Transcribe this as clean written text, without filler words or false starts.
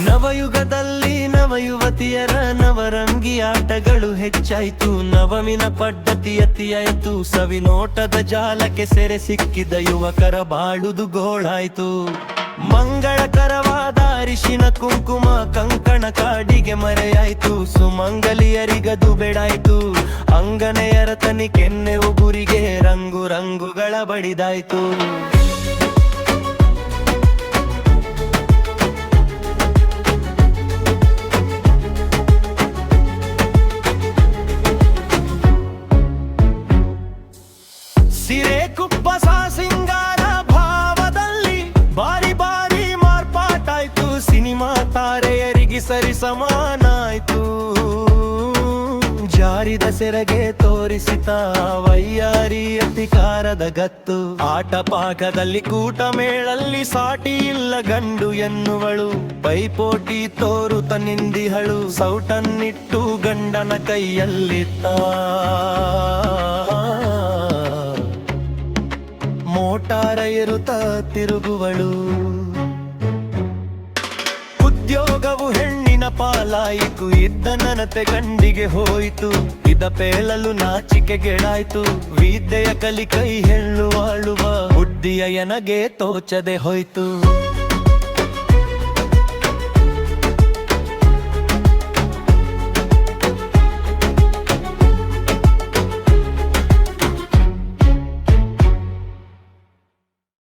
ನವಯುಗದಲ್ಲಿ ನವಯುವತಿಯರ ನವರಂಗಿ ಆಟಗಳು ಹೆಚ್ಚಾಯ್ತು. ನವಮಿನ ಪದ್ಧತಿ ಅತಿಯಾಯ್ತು. ಸವಿನೋಟದ ಜಾಲಕ್ಕೆ ಸೆರೆ ಸಿಕ್ಕಿದ ಯುವಕರ ಬಾಳುದು ಗೋಳಾಯ್ತು. ಮಂಗಳಕರವಾದ ಅರಿಶಿನ ಕುಂಕುಮ ಕಂಕಣ ಕಾಡಿಗೆ ಮರೆಯಾಯ್ತು. ಸುಮಂಗಲಿಯರಿಗದು ಬೇಡಾಯ್ತು. ಅಂಗನೆಯರ ತನಿ ಕೆನ್ನೆ ಉಗುರಿಗೆ ರಂಗು ರಂಗುಗಳ ಬಡಿದಾಯ್ತು. ಸಿರೆ ಕುಪ್ಪಸ ಸಿಂಗಾರ ಭಾವದಲ್ಲಿ ಬಾರಿ ಬಾರಿ ಮಾರ್ಪಾಟಾಯ್ತು. ಸಿನಿಮಾ ತಾರೆಯರಿಗೆ ಸರಿ ಸಮಾನಾಯ್ತು. ಜಾರಿದ ಸೆರಗೆ ತೋರಿಸಿತ ವೈಯಾರಿ ಅಧಿಕಾರದ ಗತ್ತು. ಆಟ ಪಾಠದಲ್ಲಿ ಕೂಟ ಮೇಳಲ್ಲಿ ಸಾಟಿ ಇಲ್ಲ ಗಂಡು ಎನ್ನುವಳು. ಪೈಪೋಟಿ ತೋರುತ ನಿಂದಿಹಳು. ಸೌಟನ್ನಿಟ್ಟು ಗಂಡನ ಕೈಯಲ್ಲಿತ್ತ ಮೋಟಾರ ಏರುತ್ತ ತಿರುಗುವಳು. ಉದ್ಯೋಗವು ಹೆಣ್ಣಿನ ಪಾಲಾಯಿತು. ಇದ್ದ ನನತೆ ಗಂಡಿಗೆ ಹೋಯಿತು. ಇದ ಪೇಳಲು ನಾಚಿಕೆಗೆಡಾಯ್ತು. ವಿದ್ಯೆಯ ಕಲಿ ಕೈ ಹೆಣ್ಣು ಆಳುವ ಬುದ್ಧಿಯ ಎನಗೆ ತೋಚದೆ ಹೋಯ್ತು.